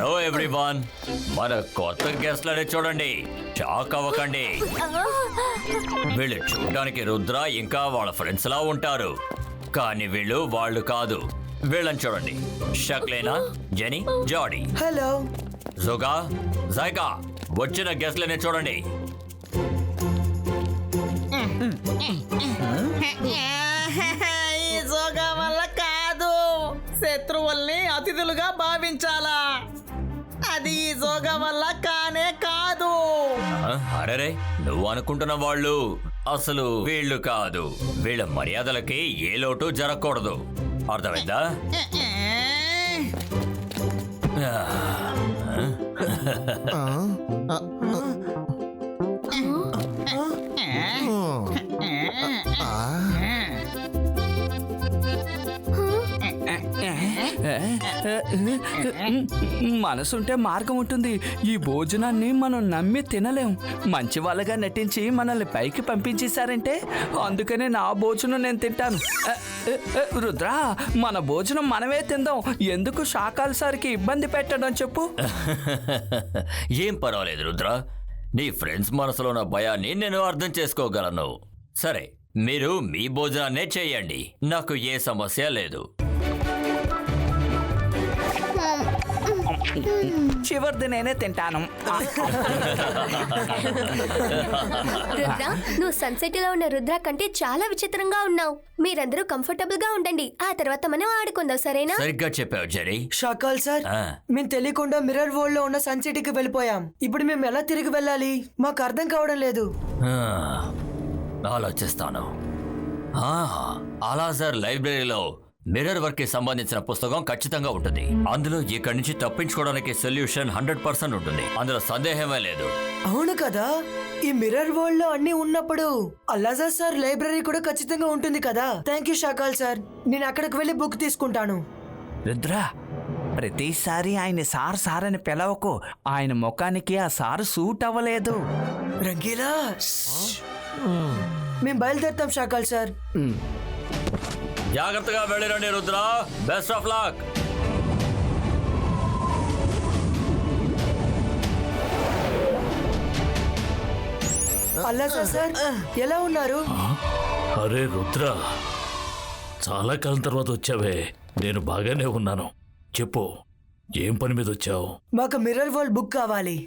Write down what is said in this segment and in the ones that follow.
Hello everyone, మన కొత్త గెస్ట్లని చూడండి, షాక్ అవ్వకండి. వీళ్ళు చూడడానికి రుద్ర ఇంకా వాళ్ళ ఫ్రెండ్స్ లా ఉంటారు, కానీ వీళ్ళు వాళ్ళు కాదు. వీళ్ళని చూడండి, షక్లేనా, జెనీ, జాడీ. హలో జుగా, జైకా, వచ్చిన గెస్ట్లని చూడండి. ఈ జోగా వల్ల కాదు, శత్రువుల్ని అతిథులుగా భావించాలా? అది ఈ జోగా వల్ల కానే కాదు. అరే, నువ్వు అనుకుంటున్న వాళ్ళు అసలు వీళ్ళు కాదు. వీళ్ళ మర్యాదలకి ఏ లోటు జరగకూడదు, అర్థమైందా? మనసుంటే మార్గం ఉంటుంది. ఈ భోజనాన్ని మనం నమ్మి తినలేం. మంచి వాళ్ళగా నటించి మనల్ని పైకి పంపించేశారంటే అందుకనే నా భోజనం నేను తింటాను. రుద్ర, మన భోజనం మనమే తిందాం. ఎందుకు శాకాల్ సార్కి ఇబ్బంది పెట్టడం చెప్పు. ఏం పర్వాలేదు రుద్ర, నీ ఫ్రెండ్స్ మనసులో ఉన్న భయాన్ని నేను అర్థం చేసుకోగలను. సరే, మీరు మీ భోజనాన్నే చేయండి, నాకు ఏ సమస్య లేదు. చివరిది నేనే తింటాను. రుద్ర, నువ్వు సన్సెట్ లో ఉన్న రుద్ర కంటే చాలా విచిత్రంగా ఉన్నావు. మీరందరూ కంఫర్టబుల్ గా ఉండండి, ఆ తర్వాత మనం ఆడుకుందాం, సరేనా? సరిగ్గా చెప్పావు జెరీ. షాకాల్ సార్, మేము తెలియకుండా మిర్రర్ వరల్డ్ లో ఉన్న సన్ సిటీకి వెళ్ళిపోయాం. ఇప్పుడు మేము ఎలా తిరిగి వెళ్ళాలి? మాకు అర్థం కావడం లేదు. ఆలోచిస్తాను. అలాజర్ లైబ్రరీలో మిర్రర్ వర్క్ కి సంబంధించిన పుస్తకం ఖచ్చితంగా ఉంటుంది. అందులో ఇక్కడి నుంచి తప్పించుకోవడానికి సొల్యూషన్ 100% ఉంటుంది, అందులో సందేహమే లేదు. అవును కదా, ఈ మిర్రర్ వరల్డ్ లో అన్ని ఉన్నప్పుడు అల్లాజర్ సార్ లైబ్రరీ కూడా ఖచ్చితంగా ఉంటుంది కదా. థ్యాంక్ యూ షాకాల్ సార్, నేను అక్కడికి వెళ్ళి బుక్ తీసుకుంటాను. రుద్ర, ప్రతిసారి ఆయన సార్ సార్ అని పిలవకు. ఆయన ముఖానికి ఆ సారు సూట్ అవ్వలేదు. రంగీలా, మేము బయలుదేరుతాం షాకాల్ సార్. జాగ్రత్తగా వెళ్ళిరండి రుద్ర, బెస్ట్ ఆఫ్ లక్. అల్లాజర్ సార్, ఎలా ఉన్నారు? అరే రుద్ర, చాలా కాలం తర్వాత వచ్చావే. నేను బాగానే ఉన్నాను. చెప్పు, ఏం పని మీద వచ్చావు? మాకు మిర్రర్ వరల్డ్ బుక్ కావాలి.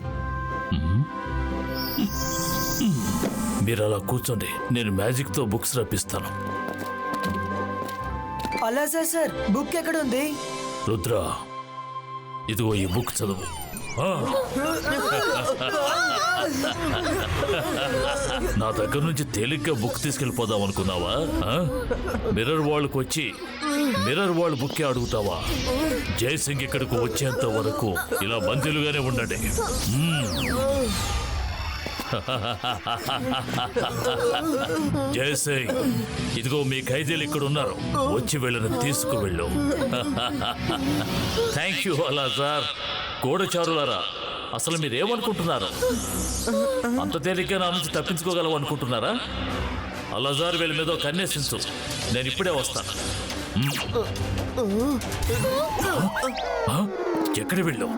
మీరు అలా కూర్చోండి, నేను మ్యాజిక్ తో బుక్స్ రప్పిస్తాను. అల్లాజర్ సార్, బుక్ ఎక్కడ ఉంది? రుద్ర, ఇదిగో ఈ బుక్ చదువు. నా దగ్గర నుంచి తేలిగ్గా బుక్ తీసుకెళ్ళిపోదాం అనుకున్నావా? మిర్రర్ వరల్డ్కి వచ్చి మిర్రర్ వరల్డ్ బుక్కే అడుగుతావా? జయసింగ్ ఇక్కడికి వచ్చేంత వరకు ఇలా బందీలుగానే ఉండండి. జయసింగ్, ఇదిగో మీ ఖైదీలు ఇక్కడ ఉన్నారు, వచ్చి వీళ్ళని తీసుకువెళ్ళు. Thank you అలాజర్. గూఢచారులారా, అసలు మీరేమనుకుంటున్నారు? అంత తేలిగ్గా నా నుంచి తప్పించుకోగలవు అనుకుంటున్నారా? అలాజర్ వీళ్ళ మీద కన్నేసించు, నేను ఇప్పుడే వస్తాను. ఎక్కడ వెళ్ళు?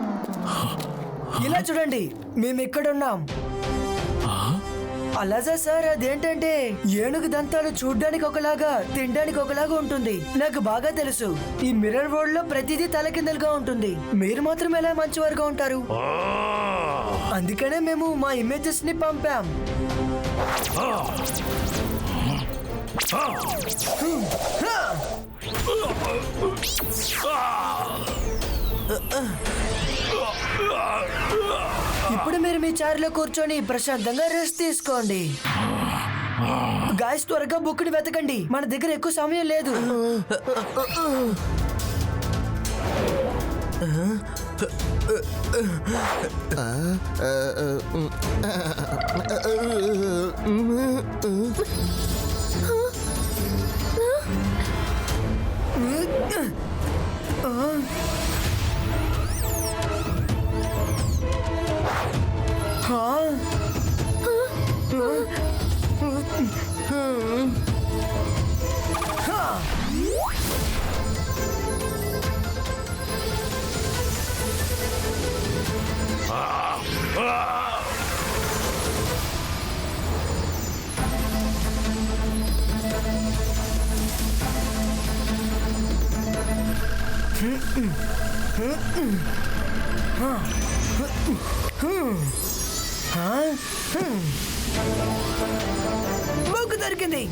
ఇలా చూడండి, మేము ఇక్కడున్నాం. అల్లాజర్ సార్, అదేంటంటే ఏనుగు దంతాలు చూడ్డానికి ఒకలాగా తినడానికి ఒకలాగా ఉంటుంది. నాకు బాగా తెలుసు, ఈ మిర్రర్ వరల్డ్ లో ప్రతిదీ తలకిందలుగా ఉంటుంది. మీరు మాత్రం ఎలా మంచివారుగా ఉంటారు? అందుకనే మేము మా ఇమేజెస్ ని పంపాం. ఇప్పుడు మీరు మీ చారులో కూర్చొని ప్రశాంతంగా రెస్ట్ తీసుకోండి. గాయస్, త్వరగా బుక్ని వెతకండి, మన దగ్గర ఎక్కువ సమయం లేదు. బుక్ దొరికింది.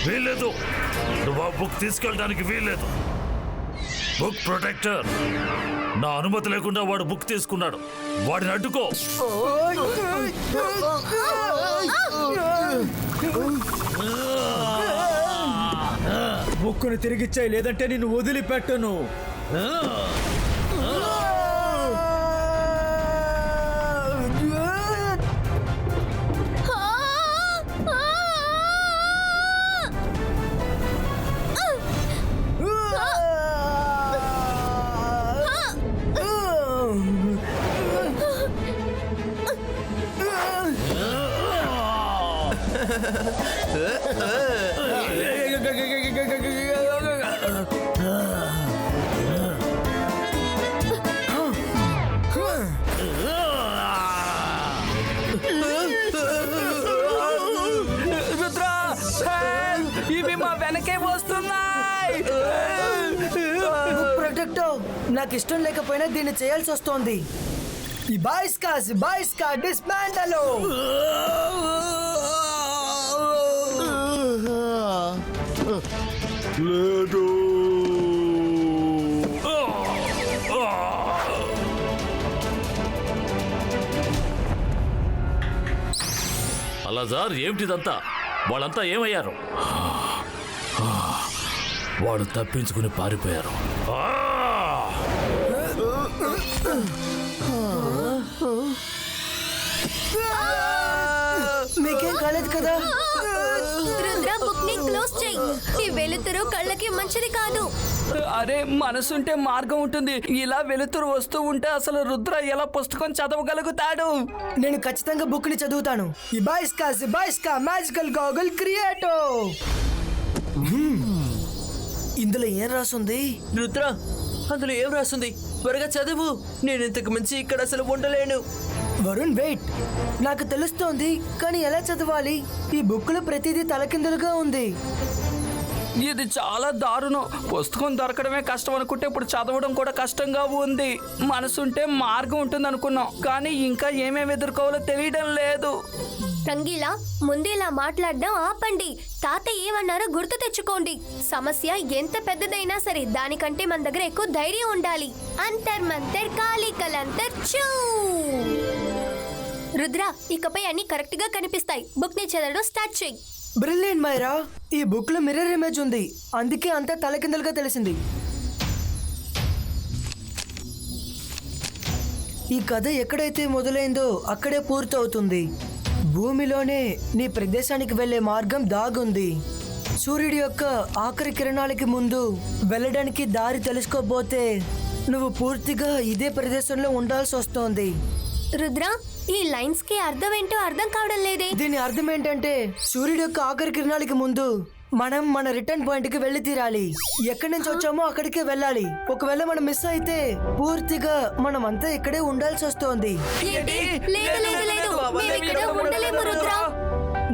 వీల్లేదు, నువ్వు ఆ బుక్ తీసుకెళ్ళడానికి వీల్లేదు. బుక్ ప్రొటెక్టర్, నా అనుమతి లేకుండా వాడు బుక్ తీసుకున్నాడు. వాడిని అడ్డుకో. బుక్కును తిరిగిచ్చాయి, లేదంటే నిన్ను వదిలిపెట్టను. రుద్ర, help! ఇవి మా వెనకే వస్తున్నాయి. ప్రొటెక్టర్, నాకు ఇష్టం లేకపోయినా దీన్ని చేయాల్సి వస్తోంది. ఈ బాయ్స్కా డిస్మాండలో. లేదు. అలా సార్, ఏమిటిదంతా? వాళ్ళంతా ఏమయ్యారు? వాడు తప్పించుకుని పారిపోయారు. మీకేం కాలేదు కదా? రుద్ర, బుక్ ని క్లోజ్ చెయ్యి. ఈ వెలుతురు కళ్ళకి మంచిది కాదు. అరే, మనసుంటే మార్గం ఉంటుంది. ఇలా వెలుతురు వస్తూ ఉంటే అసలు రుద్ర ఎలా పుస్తకం చదవగలుగుతాడు? నేను ఖచ్చితంగా బుక్ ని చదువుతాను. ఈ బాయ్స్కా మ్యాజికల్ గాగుల్ క్రియేటో. ఇందులో ఏం రాసుంది? రుద్ర, అందులో ఏం రాస్తుంది? త్వరగా చదువు. నేను ఇంతకు మించి ఇక్కడ అసలు ఉండలేను. వరుణ్, వెయిట్. నాకు తెలుస్తోంది, కానీ ఎలా చదవాలి? ఈ బుక్ లో ప్రతిదీ తలకిందులుగా ఉంది. ఇది చాలా దారుణం. పుస్తకం దొరకడమే కష్టం అనుకుంటే ఇప్పుడు చదవడం కూడా కష్టంగా ఉంది. మనసుంటే మార్గం ఉంటుంది అనుకున్నాం, కానీ ఇంకా ఏమేమి ఎదుర్కోవాలో తెలియడం లేదు. రంగీలా, ముందు ఇలా మాట్లాడడం ఆపండి. తాత ఏమన్నారో గుర్తు తెచ్చుకోండి. సమస్య ఎంత పెద్దదైనా సరే దానికంటే మన దగ్గర ఎక్కువ ధైర్యం ఉండాలి. అంతర్ మంతర్ కాళీ కలంతర్ చూ. రుద్ర, ఇకపై అన్ని కరెక్ట్ గా కనిపిస్తాయి. బుక్ ని చదవడం స్టార్ట్ చేయి. బ్రిలియంట్ మైరా, ఈ బుక్ లో మిర్రర్ ఇమేజ్ ఉంది, అందుకే అంతా తలకిందులుగా తెలిసింది. ఈ కథ ఎక్కడైతే మొదలైందో అక్కడే పూర్తవుతుంది. భూమిలోనే నీ ప్రదేశానికి వెళ్లే మార్గం దాగుంది. సూర్యుడి యొక్క ఆఖరి కిరణాలకి ముందు వెళ్ళడానికి దారి తెలుసుకోపోతే నువ్వు పూర్తిగా ఇదే ప్రదేశంలో ఉండాల్సి వస్తోంది. రుద్ర, ఈ లైన్స్ కి అర్థం ఏంటో అర్థం కావడం లేదే. దీని అర్థం ఏంటంటే సూర్యుడి యొక్క ఆఖరి కిరణాలకి ముందు మనం మన రిటర్న్ పాయింట్ కి వెళ్ళి తీరాలి. ఎక్కడి నుంచి వచ్చామో అక్కడికే వెళ్ళాలి. ఒకవేళ మనం మిస్ అయితే పూర్తిగా మనం అంతా ఇక్కడే ఉండాల్సి వస్తోంది. ఏంటి? లేదు లేదు లేదు, మేము ఇక్కడ ఉండలేము రుద్ర.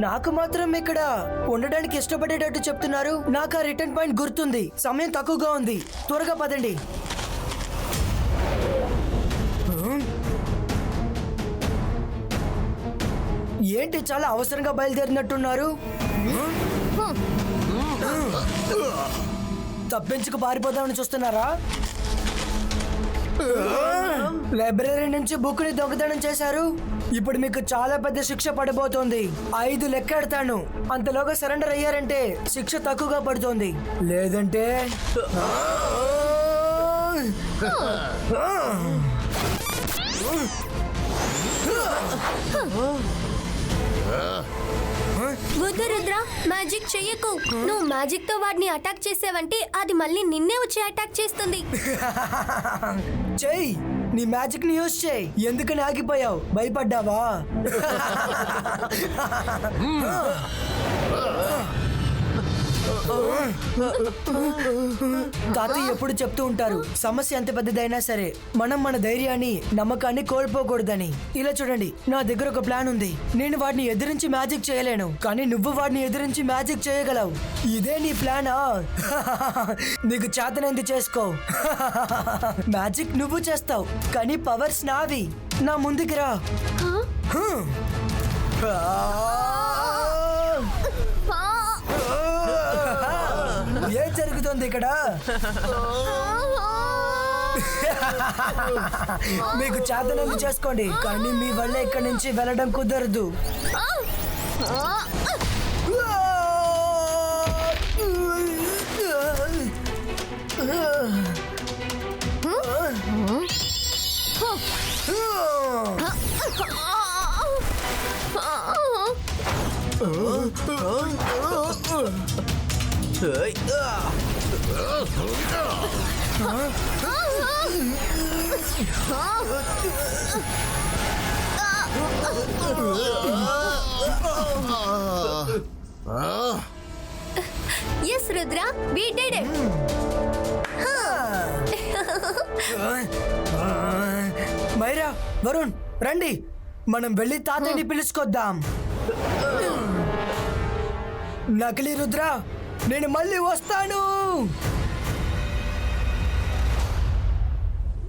నాకు మాత్రం ఇక్కడ ఉండడానికి ఇష్టపడేటట్టు చెప్తున్నారు. నాకు ఆ రిటర్న్ పాయింట్ గుర్తుంది. సమయం తక్కువగా ఉంది, త్వరగా పదండి. ఏంటి, చాలా అవసరంగా బయలుదేరినట్టున్నారు? తప్పించుకు పారిపోదామని చూస్తున్నారా? లైబ్రరీ నుంచి బుక్ ని దొంగతనం చేశారు. ఇప్పుడు మీకు చాలా పెద్ద శిక్ష పడబోతోంది. 5 లెక్కెడతాను. అంతలోగా సరెండర్ అయ్యారంటే శిక్ష తక్కువగా పడుతోంది. లేదంటే వద్దు రుద్ర, మ్యాజిక్ చెయ్యకు. నువ్వు మ్యాజిక్ తో వాడిని అటాక్ చేసావంటే అది మళ్ళీ నిన్నే వచ్చి అటాక్ చేస్తుంది. చెయ్యి, నీ మ్యాజిక్ ని యూజ్ చేయి. ఎందుకని ఆగిపోయావు? భయపడ్డావా? తాతయ్య ఎప్పుడు చెప్తూ ఉంటారు, సమస్య ఎంత పెద్దదైనా సరే మనం మన ధైర్యాన్ని నమ్మకాన్ని కోల్పోకూడదని. ఇలా చూడండి, నా దగ్గర ఒక ప్లాన్ ఉంది. నేను వాడిని ఎదిరించి మ్యాజిక్ చేయలేను, కానీ నువ్వు వాడిని ఎదిరించి మ్యాజిక్ చేయగలవు. ఇదే నీ ప్లానా? నీకు చేతనైంది చేసుకో. మ్యాజిక్ నువ్వు చేస్తావు, కానీ పవర్స్ నావి. నా ముందుకి రా. ఏం జరుగుతుంది ఇక్కడ? మీకు చేతనంది చేసుకోండి, కానీ మీ వల్ల ఇక్కడి నుంచి వెళ్ళడం కుదరదు. Yes, Rudra, we did it. Myra, Varun, రండి, మనం వెళ్ళి తాతయ్యని పిలుచుకొద్దాం. నకిలీ రుద్ర, నేను మళ్ళీ వస్తాను.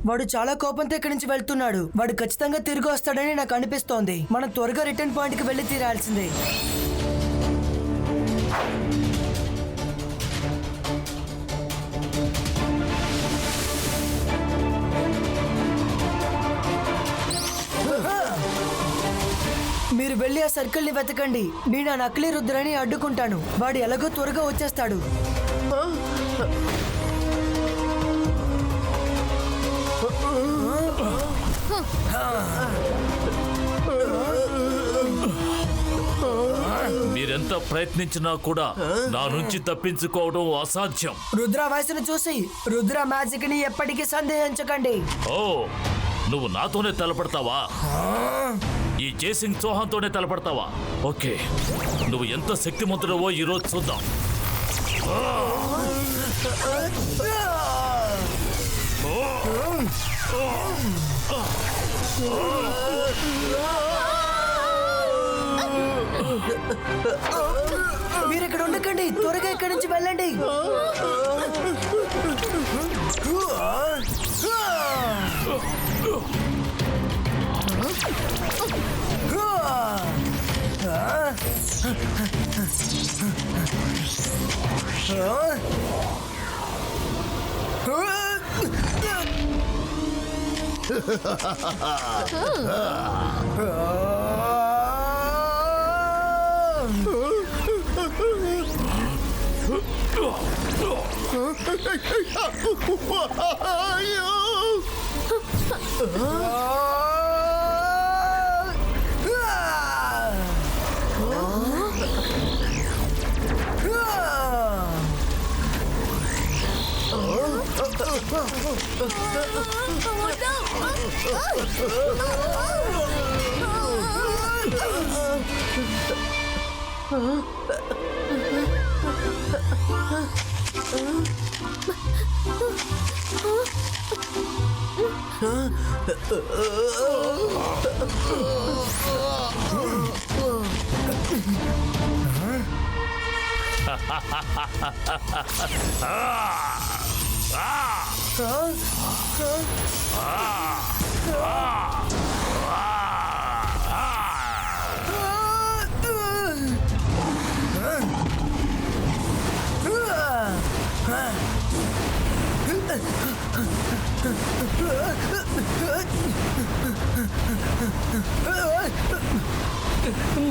వాడు చాలా కోపంతో ఇక్కడి నుంచి వెళ్తున్నాడు. వాడు ఖచ్చితంగా తిరిగి వస్తాడని నాకు అనిపిస్తోంది. మనం త్వరగా రిటర్న్ పాయింట్ కి వెళ్ళి తీరాల్సిందే. మీరు వెళ్ళి ఆ సర్కిల్ ని వెతకండి. నేను ఆ నకిలీ రుద్రని అడ్డుకుంటాను. వాడు ఎలాగో త్వరగా వచ్చేస్తాడు. మీరెంత ప్రయత్నించినా కూడా నా నుంచి తప్పించుకోవడం అసాధ్యం. రుద్ర వయసును చూసి రుద్ర మ్యాజిక్ ని ఎప్పటికీ సందేహించకండి. ఓ, నువ్వు నాతోనే తలపడతావా? ఈ జైసింగ్ చౌహాన్తోనే తలపడతావా? ఓకే, నువ్వు ఎంత శక్తిమంతుడవో ఈరోజు చూద్దాం. మీరు ఇక్కడ ఉండకండి, త్వరగా ఇక్కడి నుంచి వెళ్ళండి.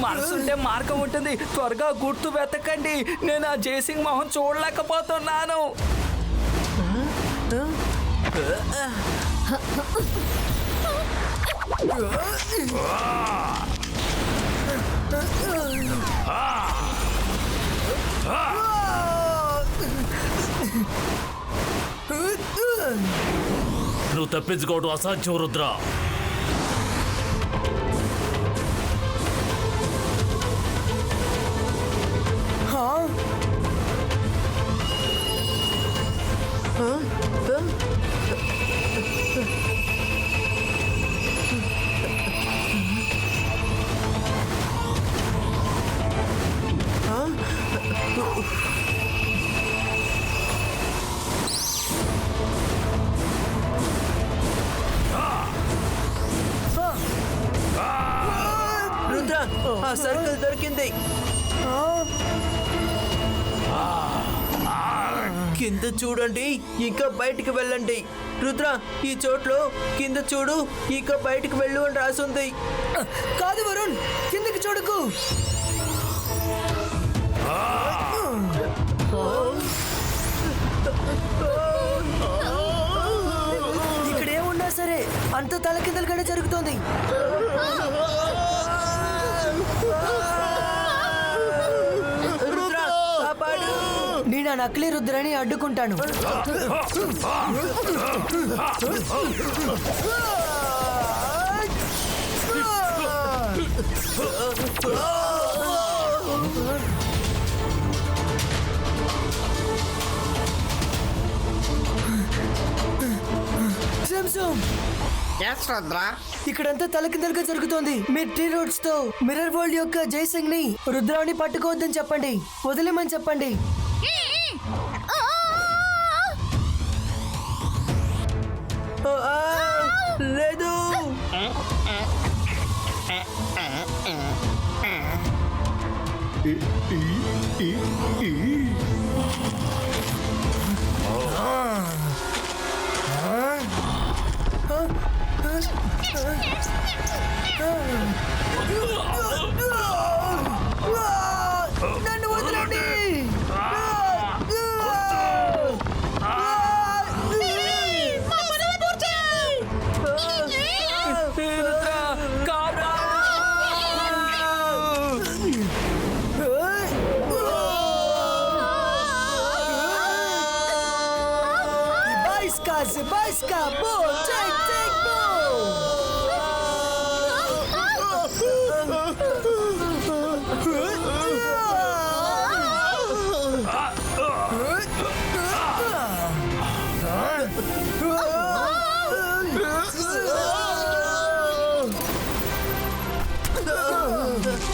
మనసుంటే మార్గం ఉంటుంది. త్వరగా గుర్తు వెతకండి. నేను ఆ జైసింగ్ మొహం చూడలేకపోతున్నాను. నువ్వు తప్పించుకోవడం అసాధ్యం రుద్ర. రుద్ర ఆ సర్కిల్ దొరికింది. కింద చూడండి, ఇంకా బయటికి వెళ్ళండి. రుద్ర ఈ చోట్లో కింద చూడు, ఇంకా బయటికి వెళ్ళు అని రాసుంది. కాదు వరుణ్, కిందకి చూడకు. ఇక్కడ ఏమున్నా సరే అంత తలకిందలుగానే జరుగుతోంది. రుద్ర కాపాడు. నేను ఆ నకిలీ రుద్రాన్ని అడ్డుకుంటాను. శంశం, ఇక్కడంతా తలకిందలుగా జరుగుతోంది. మీ ట్రీ రూట్స్ తో మిర్రర్ వరల్డ్ యొక్క జైసింగ్ ని రుద్రాన్ని పట్టుకోవద్దని చెప్పండి, వదిలేమని చెప్పండి. లేదు. నన్ను వదలండి. రుద్ర కాపాడు. Zibajska, bo, take, bo!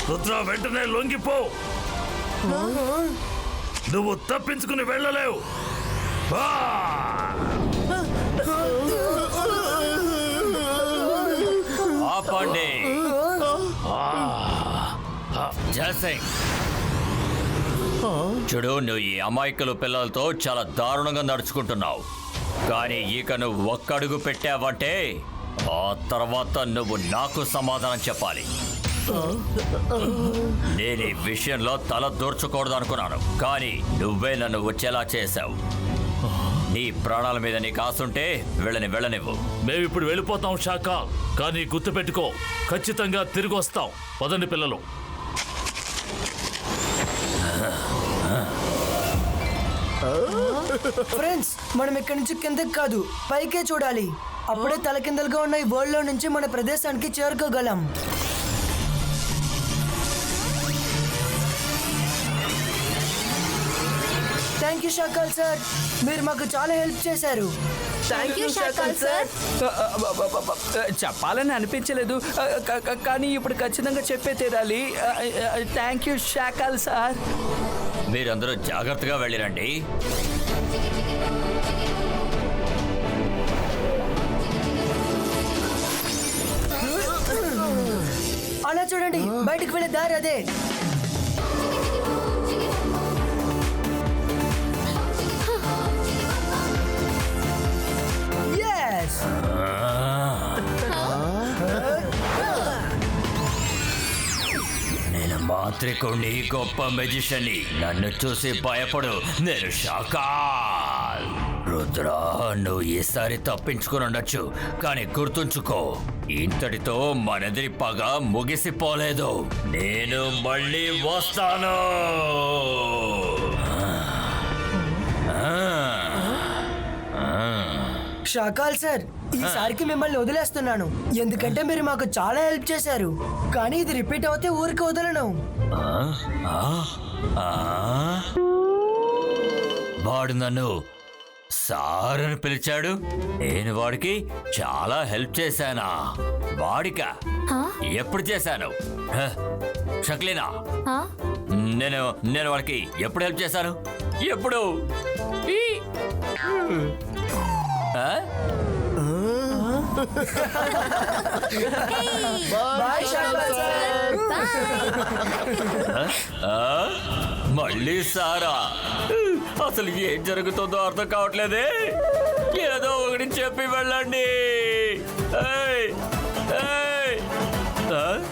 Rudra వెంటనే లొంగిపో. నువ్వు తప్పించుకుని వెళ్ళలేవు. ఆపండి. జయసింగ్, చూడు, నువ్వు ఈ అమాయకులు పిల్లలతో చాలా దారుణంగా నడుచుకుంటున్నావు. కానీ ఇక నువ్వు ఒక్కడుగు పెట్టావంటే ఆ తర్వాత నువ్వు నాకు సమాధానం చెప్పాలి. నేను ఈ విషయంలో తల దూర్చకూడదు అనుకున్నాను, కానీ నువ్వే నన్ను వచ్చేలా చేశావు. నీ ప్రాణాల మీద నీకు ఆశుంటే వెళ్ళనివ్వు. మేమిప్పుడు వెళ్ళిపోతాం షాకా, కానీ గుర్తుపెట్టుకో, ఖచ్చితంగా తిరిగి వస్తాం. పదండి పిల్లలు. ఫ్రెండ్స్, మనం ఇక్కడి నుంచి కిందకి కాదు పైకే చూడాలి. అప్పుడే తలకిందలుగా ఉన్న ఈ వరల్డ్ లో నుంచి మన ప్రదేశానికి చేరుకోగలం. థ్యాంక్ యూ షాకాల్ సార్, మీరు మాకు చాలా హెల్ప్ చేశారు. Thank you Shakal sir. చెప్పాలని అనిపించలేదు, కానీ ఇప్పుడు ఖచ్చితంగా చెప్పే తీరాలి. Thank you Shakal sir. మీరందరూ జాగ్రత్తగా వెళ్ళిరండి. అలా చూడండి, బయటికి వెళ్ళే దారి అదే. Yes! నేను మాంత్రికుణ్ణి, గొప్ప మెజిషియన్ని. నన్ను చూసి భయపడు, నేను షాకాల్. రుద్ర, నువ్వు ఈసారి తప్పించుకుని ఉండొచ్చు, కానీ గుర్తుంచుకో, ఇంతటితో మనది పగ ముగిసిపోలేదు. నేను మళ్ళీ వస్తాను. షాకాల్ సార్, ఈసారికి మిమ్మల్ని వదిలేస్తున్నాను, ఎందుకంటే మీరు మాకు చాలా హెల్ప్ చేశారు. కానీ ఇది రిపీట్ అవుతే ఊరికి వదలను. వాడు నన్ను సార్ అని పిలిచాడు. నేను వాడికి చాలా హెల్ప్ చేశానా? వాడికా? ఎప్పుడు చేశాను? షక్లీనా, నేను వాడికి ఎప్పుడు హెల్ప్ చేశాను? ఎప్పుడు? ఆ? ఆ? మళ్ళీ సారా? అసలు ఏం జరుగుతుందో అర్థం కావట్లేదే. ఏదో ఒకటి చెప్పి వెళ్ళండి. ఏయ్! ఏయ్! ఆ?